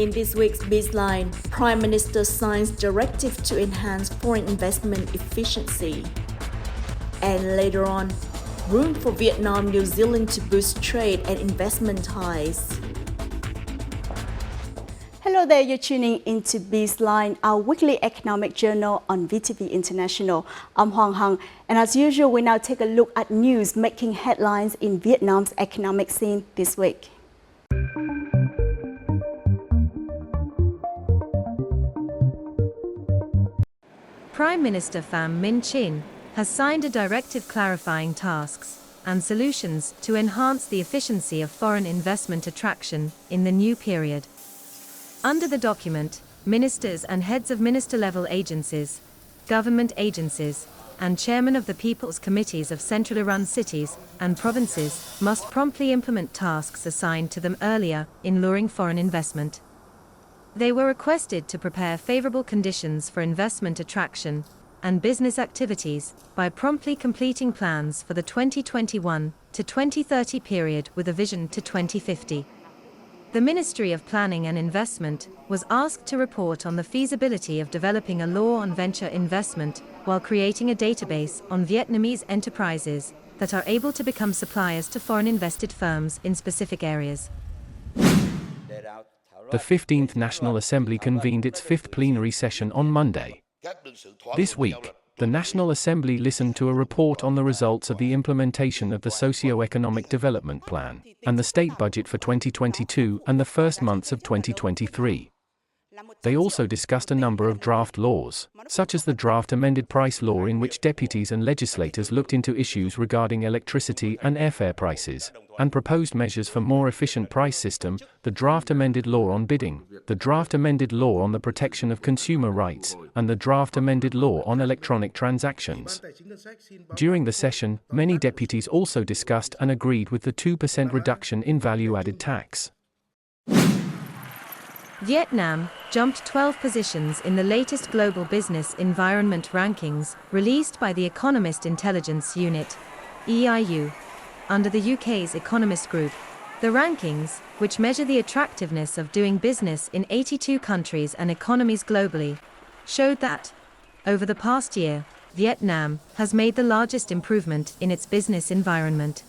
In this week's Bizline, Prime Minister signs directive to enhance foreign investment efficiency. And later on, room for Vietnam, New Zealand to boost trade and investment ties. Hello there, you're tuning into Bizline, our weekly economic journal on VTV International. I'm Hoàng Hằng, and as usual, we now take a look at news making headlines in Vietnam's economic scene this week. Prime Minister Pham Minh Chinh has signed a directive clarifying tasks and solutions to enhance the efficiency of foreign investment attraction in the new period. Under the document, ministers and heads of minister-level agencies, government agencies, and chairmen of the People's Committees of centrally run cities and provinces must promptly implement tasks assigned to them earlier in luring foreign investment. They were requested to prepare favorable conditions for investment attraction and business activities by promptly completing plans for the 2021 to 2030 period with a vision to 2050. The Ministry of Planning and Investment was asked to report on the feasibility of developing a law on venture investment while creating a database on Vietnamese enterprises that are able to become suppliers to foreign invested firms in specific areas. The 15th National Assembly convened its fifth plenary session on Monday. This week, the National Assembly listened to a report on the results of the implementation of the Socio-Economic Development Plan and the state budget for 2022 and the first months of 2023. They also discussed a number of draft laws, such as the draft amended price law in which deputies and legislators looked into issues regarding electricity and airfare prices, and proposed measures for more efficient price system, the draft amended law on bidding, the draft amended law on the protection of consumer rights, and the draft amended law on electronic transactions. During the session, many deputies also discussed and agreed with the 2% reduction in value-added tax. Vietnam jumped 12 positions in the latest Global Business Environment rankings released by the Economist Intelligence Unit, EIU, under the UK's Economist Group. The rankings, which measure the attractiveness of doing business in 82 countries and economies globally, showed that, over the past year, Vietnam has made the largest improvement in its business environment.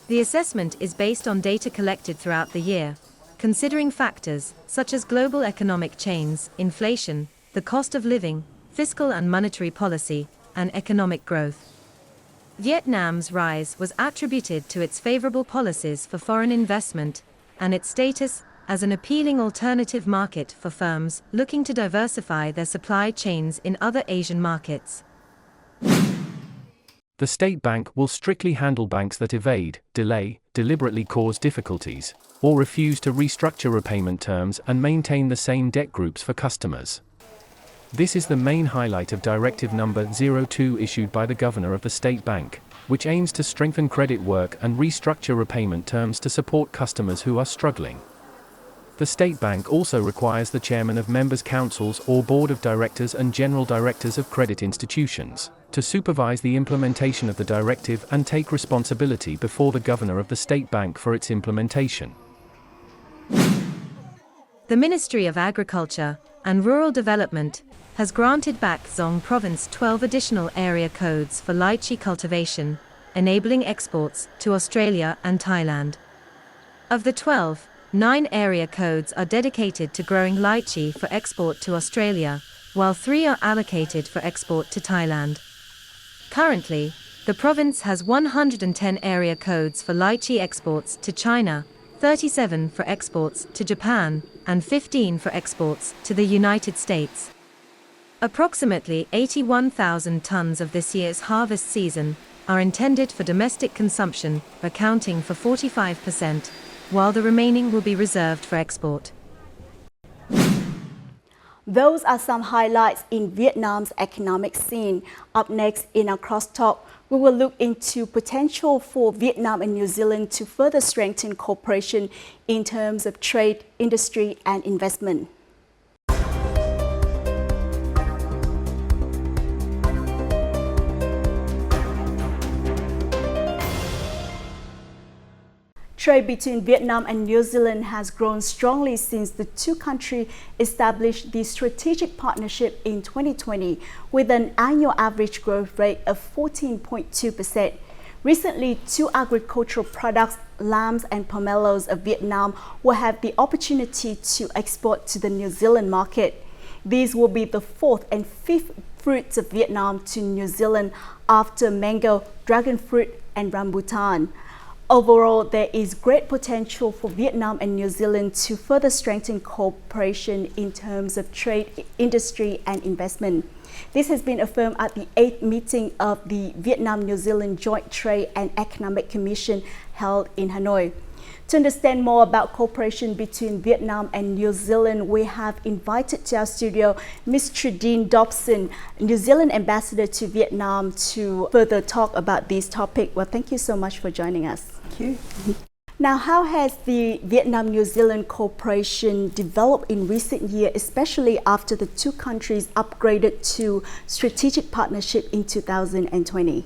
The assessment is based on data collected throughout the year, considering factors such as global economic chains, inflation, the cost of living, fiscal and monetary policy, and economic growth. Vietnam's rise was attributed to its favorable policies for foreign investment and its status as an appealing alternative market for firms looking to diversify their supply chains in other Asian markets. The State Bank will strictly handle banks that evade, delay, deliberately cause difficulties, or refuse to restructure repayment terms and maintain the same debt groups for customers. This is the main highlight of Directive Number 02 issued by the Governor of the State Bank, which aims to strengthen credit work and restructure repayment terms to support customers who are struggling. The State Bank also requires the chairman of members' councils or board of directors and general directors of credit institutions to supervise the implementation of the directive and take responsibility before the Governor of the State Bank for its implementation. The Ministry of Agriculture and Rural Development has granted back Dong Province 12 additional area codes for lychee cultivation, enabling exports to Australia and Thailand. Of the 12, 9 area codes are dedicated to growing lychee for export to Australia, while 3 are allocated for export to Thailand. Currently, the province has 110 area codes for lychee exports to China, 37 for exports to Japan, and 15 for exports to the United States. Approximately 81,000 tons of this year's harvest season are intended for domestic consumption, accounting for 45%, while the remaining will be reserved for export. Those are some highlights in Vietnam's economic scene. Up next in our crosstalk, we will look into potential for Vietnam and New Zealand to further strengthen cooperation in terms of trade, industry, and investment. trade between Vietnam and New Zealand has grown strongly since the two countries established the strategic partnership in 2020 with an annual average growth rate of 14.2%. Recently, two agricultural products, lambs and pomelos of Vietnam, will have the opportunity to export to the New Zealand market. These will be the fourth and fifth fruits of Vietnam to New Zealand after mango, dragon fruit and rambutan. Overall, there is great potential for Vietnam and New Zealand to further strengthen cooperation in terms of trade, industry and investment. This has been affirmed at the 8th meeting of the Vietnam-New Zealand Joint Trade and Economic Commission held in Hanoi. To understand more about cooperation between Vietnam and New Zealand, we have invited to our studio Ms. Trudine Dobson, New Zealand Ambassador to Vietnam, to further talk about this topic. Well, thank you so much for joining us. Thank you. Now, how has the Vietnam-New Zealand cooperation developed in recent years, especially after the two countries upgraded to strategic partnership in 2020?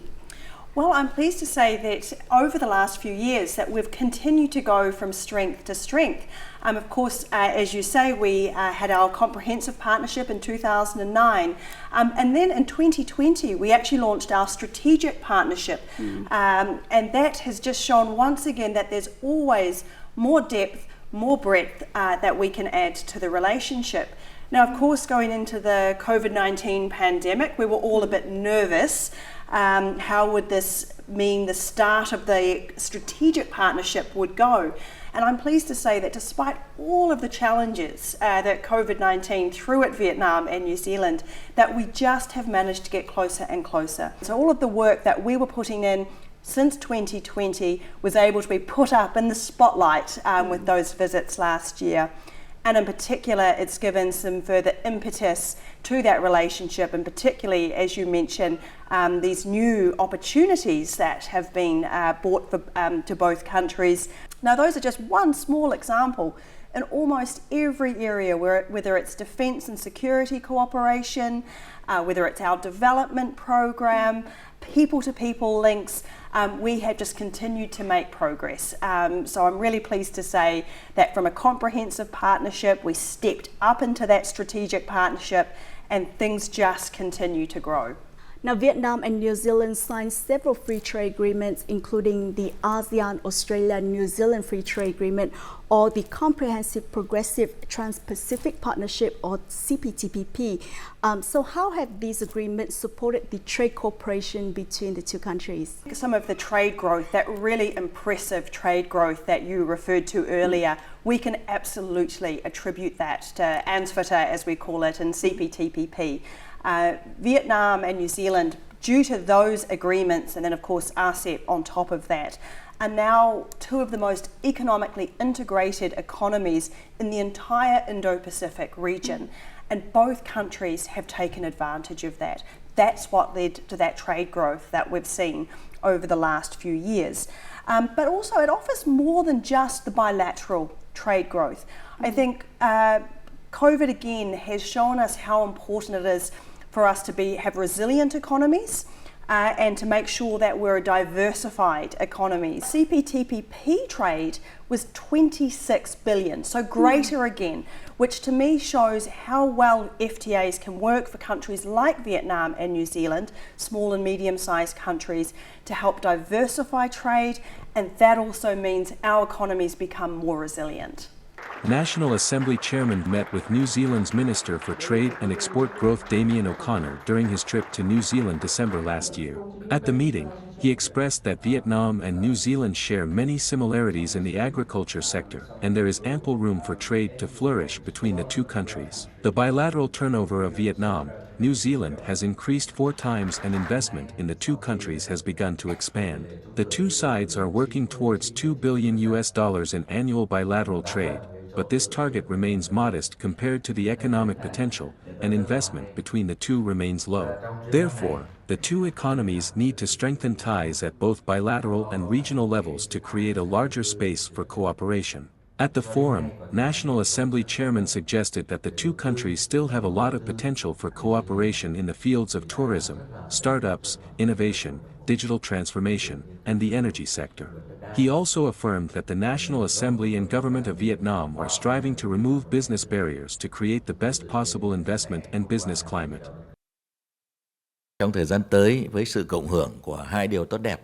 Well, I'm pleased to say that over the last few years that we've continued to go from strength to strength. Of course, as you say, we had our comprehensive partnership in 2009. And then in 2020, we actually launched our strategic partnership. And that has just shown once again that there's always more depth, more breadth that we can add to the relationship. Now, of course, going into the COVID-19 pandemic, we were all a bit nervous. How would this mean the start of the strategic partnership would go? And I'm pleased to say that despite all of the challenges that COVID-19 threw at Vietnam and New Zealand, that we just have managed to get closer and closer. So all of the work that we were putting in since 2020 was able to be put up in the spotlight with those visits last year. And in particular, it's given some further impetus to that relationship, and particularly, as you mentioned, these new opportunities that have been brought to both countries. Now, those are just one small example. In almost every area, whether it's defence and security cooperation, whether it's our development program, people-to-people links, we have just continued to make progress. So I'm really pleased to say that from a comprehensive partnership, we stepped up into that strategic partnership and things just continue to grow. Now, Vietnam and New Zealand signed several free trade agreements, including the ASEAN-Australia-New Zealand Free Trade Agreement, or the Comprehensive Progressive Trans-Pacific Partnership, or CPTPP. So how have these agreements supported the trade cooperation between the two countries? Some of the trade growth, that really impressive trade growth that you referred to earlier, we can absolutely attribute that to ANZFTA, as we call it, and CPTPP. Vietnam and New Zealand, due to those agreements, and then of course RCEP on top of that, are now two of the most economically integrated economies in the entire Indo-Pacific region. And both countries have taken advantage of that. That's what led to that trade growth that we've seen over the last few years. But also it offers more than just the bilateral trade growth. I think COVID again has shown us how important it is for us to have resilient economies and to make sure that we're a diversified economy. CPTPP trade was 26 billion, so greater again, which to me shows how well FTAs can work for countries like Vietnam and New Zealand, small and medium-sized countries, to help diversify trade, and that also means our economies become more resilient. National Assembly Chairman met with New Zealand's Minister for Trade and Export Growth Damien O'Connor during his trip to New Zealand December last year. At the meeting, he expressed that Vietnam and New Zealand share many similarities in the agriculture sector, and there is ample room for trade to flourish between the two countries. The bilateral turnover of Vietnam, New Zealand has increased 4 times, and investment in the two countries has begun to expand. The two sides are working towards $2 billion in annual bilateral trade, but this target remains modest compared to the economic potential, and investment between the two remains low. Therefore, the two economies need to strengthen ties at both bilateral and regional levels to create a larger space for cooperation. At the forum, National Assembly chairman suggested that the two countries still have a lot of potential for cooperation in the fields of tourism, startups, innovation, digital transformation, and the energy sector. He also affirmed that the National Assembly and government of Vietnam are striving to remove business barriers to create the best possible investment and business climate. Trong thời gian tới, với sự cộng hưởng của hai điều tốt đẹp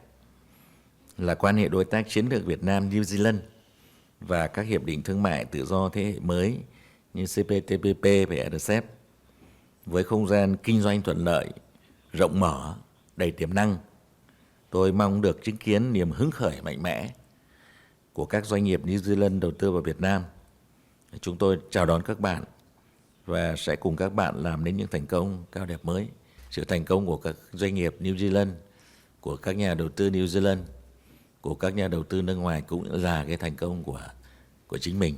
là quan hệ đối tác chiến lược Việt Nam New Zealand và các hiệp định thương mại tự do thế hệ mới như CPTPP và RCEP, với không gian kinh doanh thuận lợi, rộng mở, đầy tiềm năng, tôi mong được chứng kiến niềm hứng khởi mạnh mẽ của các doanh nghiệp New Zealand đầu tư vào Việt Nam. Chúng tôi chào đón các bạn và sẽ cùng các bạn làm nên những thành công cao đẹp mới. Sự thành công của các doanh nghiệp New Zealand, của các nhà đầu tư New Zealand, của các nhà đầu tư nước ngoài cũng là cái thành công của chính mình.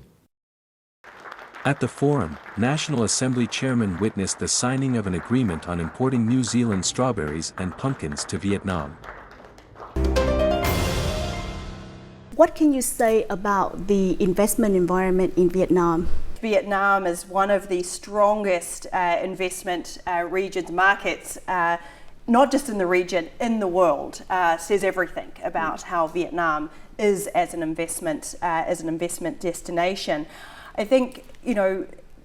At the forum, National Assembly chairman witnessed the signing of an agreement on importing New Zealand strawberries and pumpkins to Vietnam. What can you say about the investment environment in Vietnam? Vietnam is one of the strongest investment regions, markets, not just in the region, in the world. Says everything about how Vietnam is as an investment destination. I think,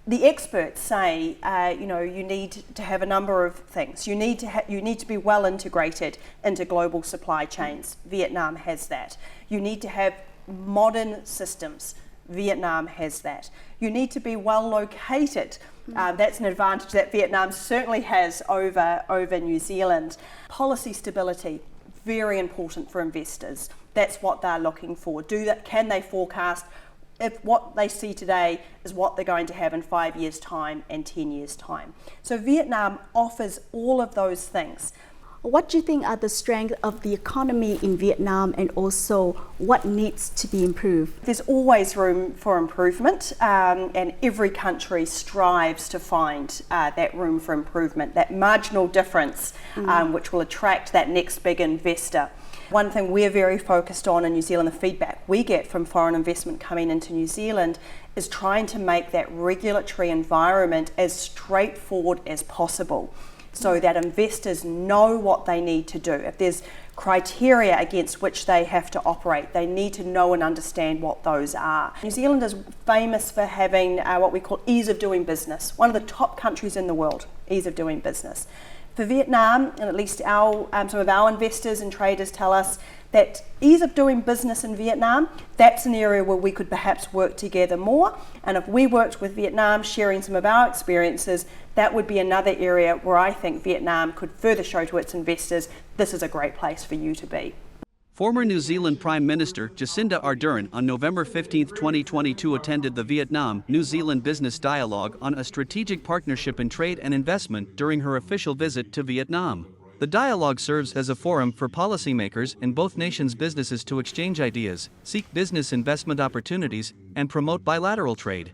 the experts say, you need to have a number of things. You need to be well integrated into global supply chains. Vietnam has that. You need to have modern systems. Vietnam has that. You need to be well located. That's an advantage that Vietnam certainly has over New Zealand. Policy stability, very important for investors. That's what they're looking for. Can they forecast if what they see today is what they're going to have in 5 years' time and 10 years' time? So Vietnam offers all of those things. What do you think are the strengths of the economy in Vietnam, and also what needs to be improved? There's always room for improvement, and every country strives to find that room for improvement, that marginal difference, which will attract that next big investor. One thing we're very focused on in New Zealand, the feedback we get from foreign investment coming into New Zealand, is trying to make that regulatory environment as straightforward as possible, so that investors know what they need to do. If there's criteria against which they have to operate, they need to know and understand what those are. New Zealand is famous for having what we call ease of doing business, one of the top countries in the world, ease of doing business. For Vietnam, and at least some of our investors and traders tell us that ease of doing business in Vietnam, that's an area where we could perhaps work together more. And if we worked with Vietnam, sharing some of our experiences, that would be another area where I think Vietnam could further show to its investors, this is a great place for you to be. Former New Zealand Prime Minister Jacinda Ardern on November 15, 2022 attended the Vietnam-New Zealand Business Dialogue on a strategic partnership in trade and investment during her official visit to Vietnam. The dialogue serves as a forum for policymakers in both nations' businesses to exchange ideas, seek business investment opportunities, and promote bilateral trade.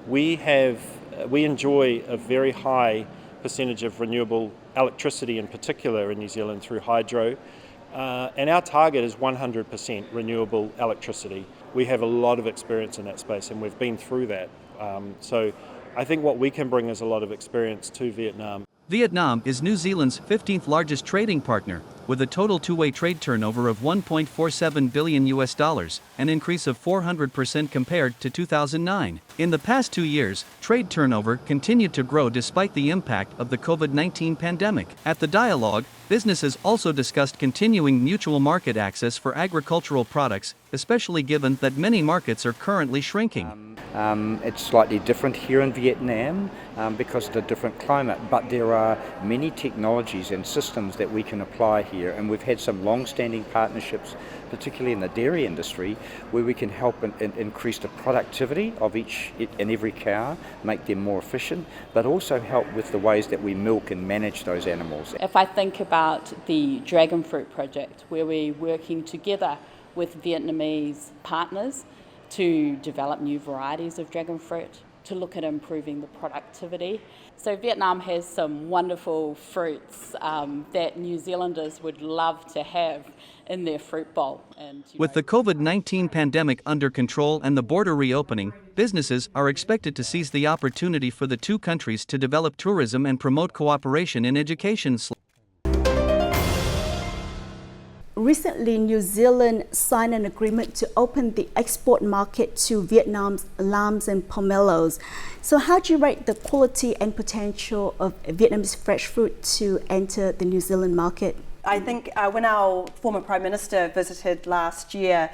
We enjoy a very high percentage of renewable electricity, in particular in New Zealand through hydro, and our target is 100% renewable electricity. We have a lot of experience in that space, and we've been through that. So I think what we can bring is a lot of experience to Vietnam. Vietnam is New Zealand's 15th largest trading partner, with a total two-way trade turnover of $1.47 billion, an increase of 400% compared to 2009. In the past 2 years, trade turnover continued to grow despite the impact of the COVID-19 pandemic. At the dialogue, businesses also discussed continuing mutual market access for agricultural products, especially given that many markets are currently shrinking. It's slightly different here in Vietnam because of the different climate, but there are many technologies and systems that we can apply here, and we've had some long-standing partnerships, particularly in the dairy industry, where we can help increase the productivity of each and every cow, make them more efficient, but also help with the ways that we milk and manage those animals. If I think about the dragon fruit project, where we're working together with Vietnamese partners to develop new varieties of dragon fruit, to look at improving the productivity. So Vietnam has some wonderful fruits that New Zealanders would love to have in their fruit bowl. And, With the COVID-19 pandemic under control and the border reopening, businesses are expected to seize the opportunity for the two countries to develop tourism and promote cooperation in education. Recently, New Zealand signed an agreement to open the export market to Vietnam's limes and pomelos. So how do you rate the quality and potential of Vietnamese fresh fruit to enter the New Zealand market? I think when our former Prime Minister visited last year,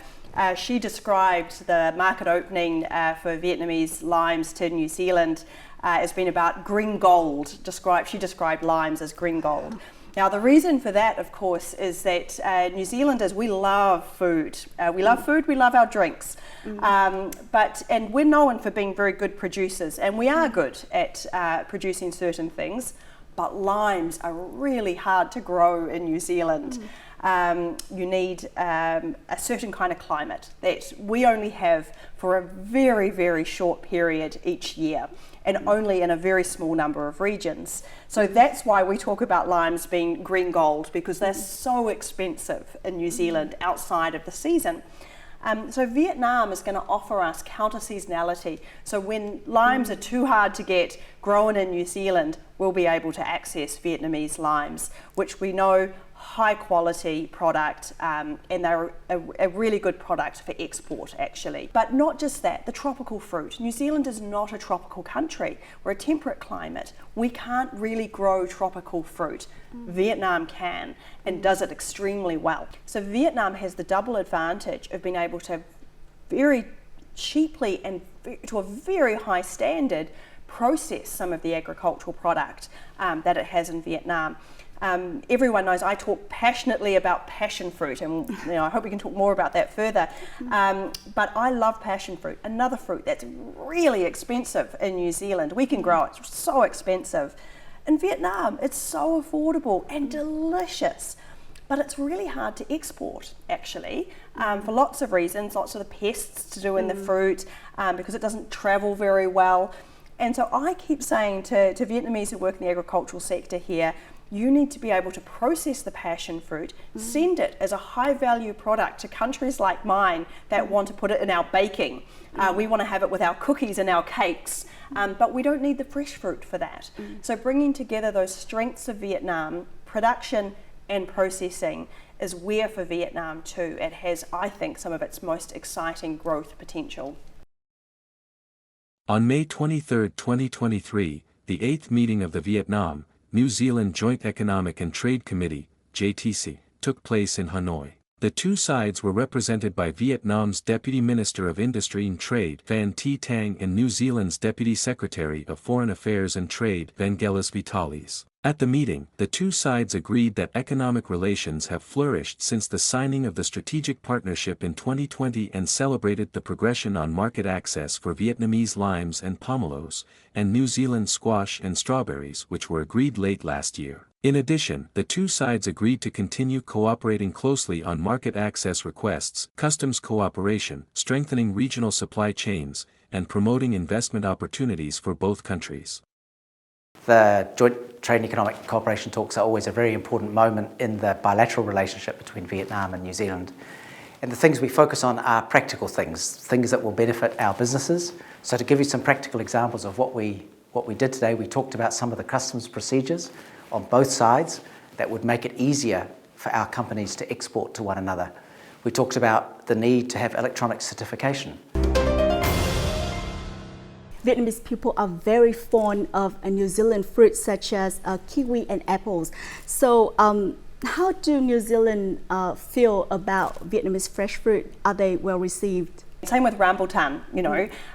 she described the market opening for Vietnamese limes to New Zealand as being about green gold. She described limes as green gold. Now, the reason for that, of course, is that New Zealanders, we love food. We love food, we love our drinks. And we're known for being very good producers, and we are good at producing certain things, but limes are really hard to grow in New Zealand. You need a certain kind of climate that we only have for a very, very short period each year, and only in a very small number of regions. So that's why we talk about limes being green gold, because they're so expensive in New Zealand outside of the season. So Vietnam is going to offer us counter-seasonality. So when limes are too hard to get grown in New Zealand, we'll be able to access Vietnamese limes, which we know high quality product, and they're a really good product for export actually. But not just that, the tropical fruit. New Zealand is not a tropical country. We're a temperate climate. We can't really grow tropical fruit. Vietnam can, and does it extremely well. So Vietnam has the double advantage of being able to very cheaply and to a very high standard process some of the agricultural product that it has in Vietnam. Everyone knows I talk passionately about passion fruit, and I hope we can talk more about that further. But I love passion fruit, another fruit that's really expensive in New Zealand. We can grow it, it's so expensive. In Vietnam, it's so affordable and delicious, but it's really hard to export actually, for lots of reasons, lots of the pests to do in the fruit, because it doesn't travel very well. And so I keep saying to Vietnamese who work in the agricultural sector here, you need to be able to process the passion fruit, send it as a high value product to countries like mine that want to put it in our baking. We want to have it with our cookies and our cakes, but we don't need the fresh fruit for that. So bringing together those strengths of Vietnam, production and processing, is where for Vietnam too it has, I think, some of its most exciting growth potential. On May 23, 2023, the 8th meeting of the Vietnam, New Zealand Joint Economic and Trade Committee, JTC, took place in Hanoi. The two sides were represented by Vietnam's Deputy Minister of Industry and Trade, Van T. Tang, and New Zealand's Deputy Secretary of Foreign Affairs and Trade, Vangelis Vitalis. At the meeting, the two sides agreed that economic relations have flourished since the signing of the strategic partnership in 2020 and celebrated the progression on market access for Vietnamese limes and pomelos, and New Zealand squash and strawberries, which were agreed late last year. In addition, the two sides agreed to continue cooperating closely on market access requests, customs cooperation, strengthening regional supply chains, and promoting investment opportunities for both countries. The Joint Trade and Economic Cooperation talks are always a very important moment in the bilateral relationship between Vietnam and New Zealand. And the things we focus on are practical things, things that will benefit our businesses. So to give you some practical examples of what we did today, we talked about some of the customs procedures on both sides that would make it easier for our companies to export to one another. We talked about the need to have electronic certification. Vietnamese people are very fond of New Zealand fruits such as kiwi and apples. So how do New Zealand feel about Vietnamese fresh fruit? Are they well received? Same with rambutan,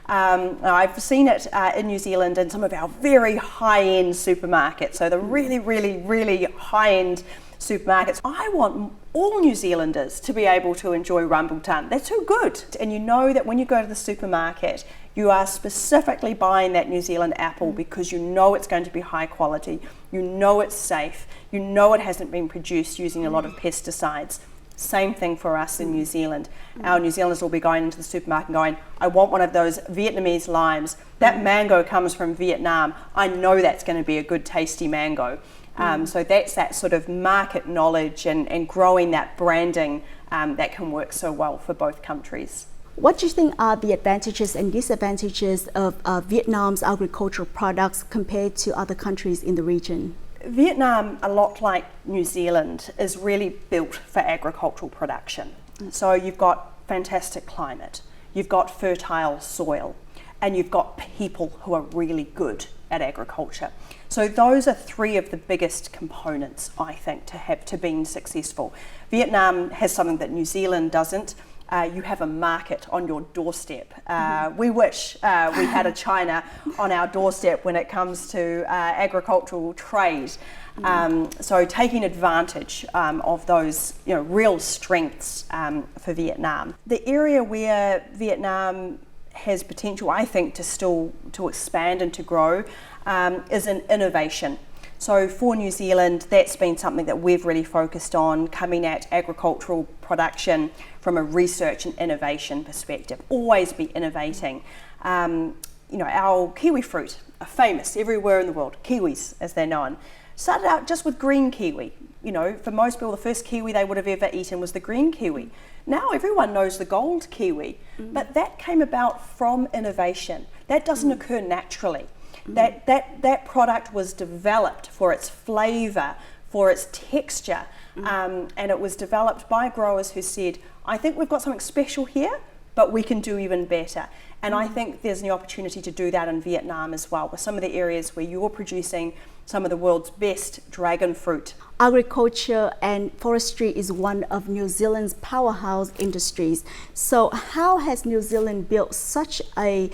I've seen it in New Zealand in some of our very high-end supermarkets. So the really, really, really high-end supermarkets. I want all New Zealanders to be able to enjoy rambutan. They're too good. And you know that when you go to the supermarket, you are specifically buying that New Zealand apple because you know it's going to be high quality, you know it's safe, you know it hasn't been produced using a lot of pesticides. Same thing for us in New Zealand. Our New Zealanders will be going into the supermarket and going, I want one of those Vietnamese limes. That mango comes from Vietnam. I know that's going to be a good, tasty mango. So that's that sort of market knowledge and growing that branding that can work so well for both countries. What do you think are the advantages and disadvantages of Vietnam's agricultural products compared to other countries in the region? Vietnam, a lot like New Zealand, is really built for agricultural production. So you've got fantastic climate, you've got fertile soil, and you've got people who are really good at agriculture. So those are three of the biggest components, I think, to being successful. Vietnam has something that New Zealand doesn't. You have a market on your doorstep. We wish we had a China on our doorstep when it comes to agricultural trade. So taking advantage of those real strengths for Vietnam. The area where Vietnam has potential, I think, to expand and to grow is in innovation. So for New Zealand, that's been something that we've really focused on, coming at agricultural production from a research and innovation perspective. Always be innovating. Our kiwi fruit are famous everywhere in the world, kiwis as they're known. Started out just with green kiwi. For most people, the first kiwi they would have ever eaten was the green kiwi. Now everyone knows the gold kiwi, but that came about from innovation. That doesn't occur naturally. That product was developed for its flavour, for its texture, and it was developed by growers who said, I think we've got something special here, but we can do even better. And I think there's an opportunity to do that in Vietnam as well, with some of the areas where you're producing some of the world's best dragon fruit. Agriculture and forestry is one of New Zealand's powerhouse industries. So how has New Zealand built such a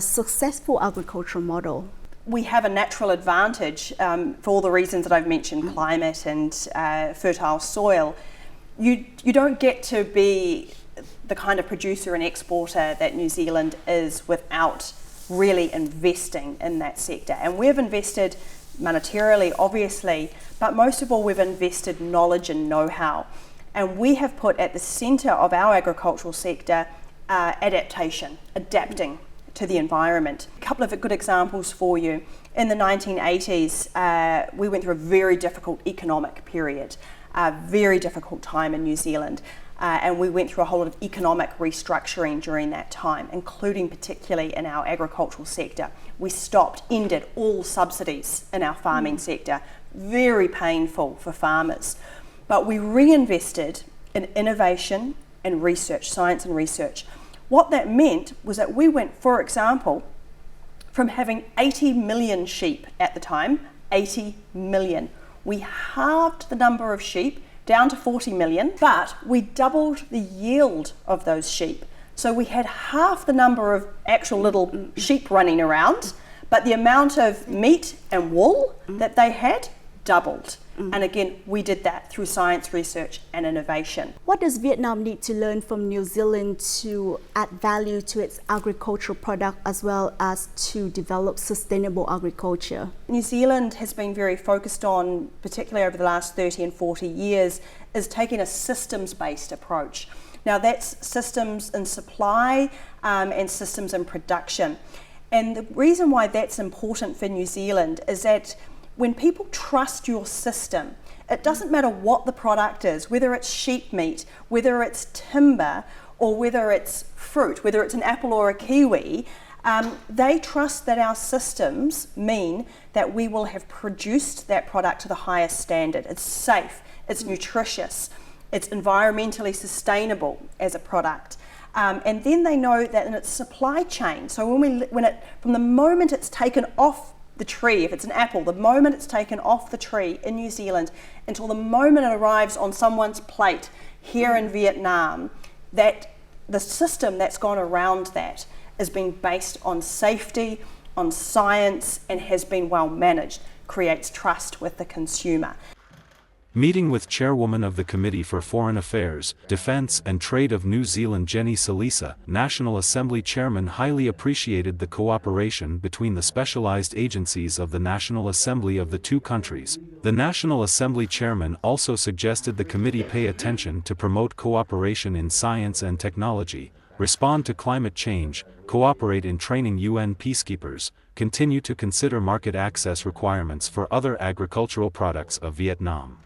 successful agricultural model? We have a natural advantage for all the reasons that I've mentioned, climate and fertile soil. You don't get to be the kind of producer and exporter that New Zealand is without really investing in that sector. And we've invested monetarily, obviously, but most of all we've invested knowledge and know-how. And we have put at the centre of our agricultural sector adaptation, adapting to the environment. A couple of good examples for you. In the 1980s, we went through a very difficult economic period, a very difficult time in New Zealand. And we went through a whole lot of economic restructuring during that time, including particularly in our agricultural sector. We ended all subsidies in our farming sector. Very painful for farmers. But we reinvested in innovation and research, science and research. What that meant was that we went, for example, from having 80 million sheep at the time, 80 million. We halved the number of sheep down to 40 million, but we doubled the yield of those sheep. So we had half the number of actual little sheep running around, but the amount of meat and wool that they had doubled. And again, we did that through science, research and innovation. What does Vietnam need to learn from New Zealand to add value to its agricultural product as well as to develop sustainable agriculture? New Zealand has been very focused on, particularly over the last 30 and 40 years, is taking a systems-based approach. Now that's systems in supply and systems in production. And the reason why that's important for New Zealand is that when people trust your system, it doesn't matter what the product is, whether it's sheep meat, whether it's timber, or whether it's fruit, whether it's an apple or a kiwi, they trust that our systems mean that we will have produced that product to the highest standard. It's safe, it's nutritious, it's environmentally sustainable as a product. And then they know that in its supply chain, so from the moment it's taken off the tree, if it's an apple, the moment it's taken off the tree in New Zealand until the moment it arrives on someone's plate here in Vietnam, that the system that's gone around that has been based on safety, on science, and has been well managed, creates trust with the consumer. Meeting with Chairwoman of the Committee for Foreign Affairs, Defence and Trade of New Zealand Jenny Salisa, National Assembly Chairman highly appreciated the cooperation between the specialised agencies of the National Assembly of the two countries. The National Assembly Chairman also suggested the committee pay attention to promote cooperation in science and technology, respond to climate change, cooperate in training UN peacekeepers, continue to consider market access requirements for other agricultural products of Vietnam.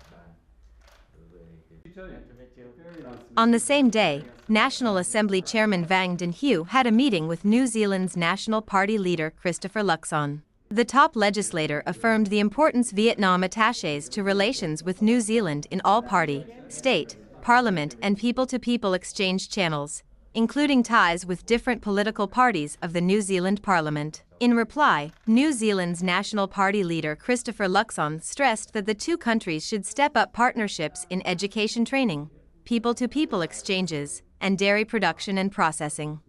On the same day, National Assembly Chairman Vang Den Hue had a meeting with New Zealand's National Party leader Christopher Luxon. The top legislator affirmed the importance Vietnam attaches to relations with New Zealand in all party, state, parliament and people-to-people exchange channels, including ties with different political parties of the New Zealand Parliament. In reply, New Zealand's National Party leader Christopher Luxon stressed that the two countries should step up partnerships in education training, people-to-people exchanges, and dairy production and processing.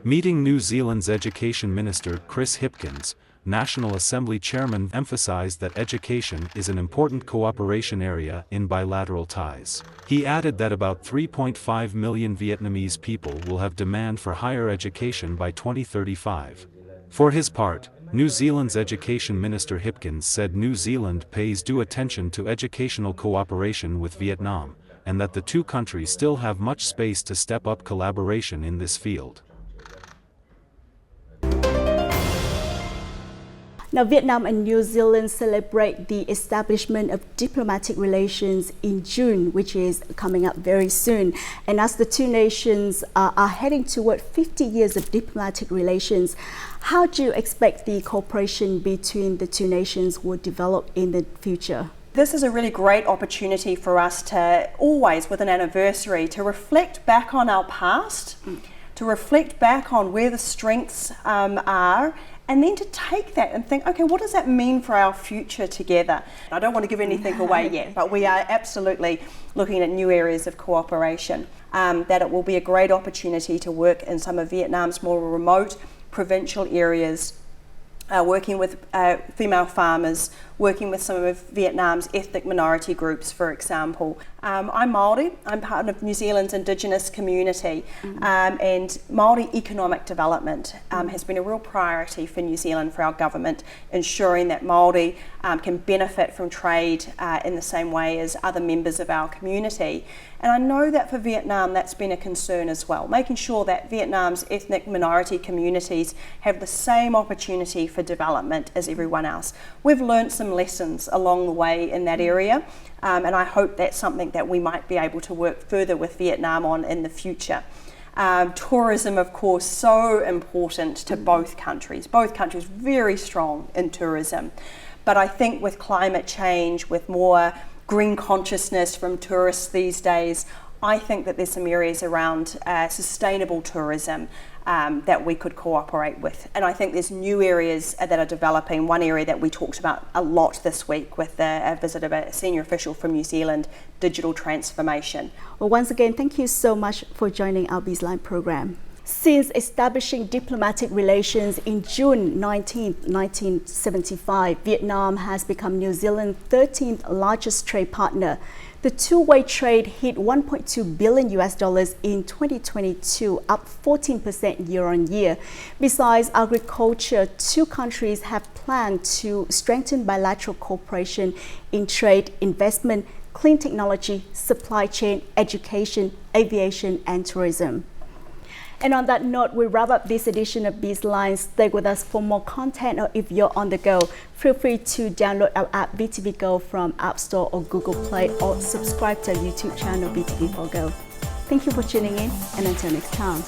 Meeting New Zealand's Education Minister Chris Hipkins, National Assembly Chairman emphasized that education is an important cooperation area in bilateral ties. He added that about 3.5 million Vietnamese people will have demand for higher education by 2035. For his part, New Zealand's Education Minister Hipkins said New Zealand pays due attention to educational cooperation with Vietnam, and that the two countries still have much space to step up collaboration in this field. Now, Vietnam and New Zealand celebrate the establishment of diplomatic relations in June, which is coming up very soon. And as the two nations are heading toward 50 years of diplomatic relations, how do you expect the cooperation between the two nations will develop in the future? This is a really great opportunity for us to always, with an anniversary, to reflect back on our past, to reflect back on where the strengths are, and then to take that and think, okay, what does that mean for our future together? I don't want to give anything away yet, but we are absolutely looking at new areas of cooperation. That it will be a great opportunity to work in some of Vietnam's more remote provincial areas, working with female farmers, working with some of Vietnam's ethnic minority groups, for example. I'm Māori, I'm part of New Zealand's Indigenous community, and Māori economic development has been a real priority for New Zealand, for our government, ensuring that Māori can benefit from trade in the same way as other members of our community. And I know that for Vietnam that's been a concern as well, making sure that Vietnam's ethnic minority communities have the same opportunity for development as everyone else. We've learned some lessons along the way in that area, and I hope that's something that we might be able to work further with Vietnam on in the future. Tourism, of course, so important to both countries. Both countries very strong in tourism. But I think with climate change, with more green consciousness from tourists these days, I think that there's some areas around sustainable tourism that we could cooperate with. And I think there's new areas that are developing. One area that we talked about a lot this week with a visit of a senior official from New Zealand, digital transformation. Well, once again, thank you so much for joining our Bizline program. Since establishing diplomatic relations in June 19, 1975, Vietnam has become New Zealand's 13th largest trade partner. The two-way trade hit $1.2 billion in 2022, up 14% year-on-year. Besides agriculture, two countries have planned to strengthen bilateral cooperation in trade, investment, clean technology, supply chain, education, aviation, and tourism. And on that note, we wrap up this edition of Bizline. Stay with us for more content, or if you're on the go, feel free to download our app VTV Go from App Store or Google Play, or subscribe to our YouTube channel VTV4 Go. Thank you for tuning in, and until next time.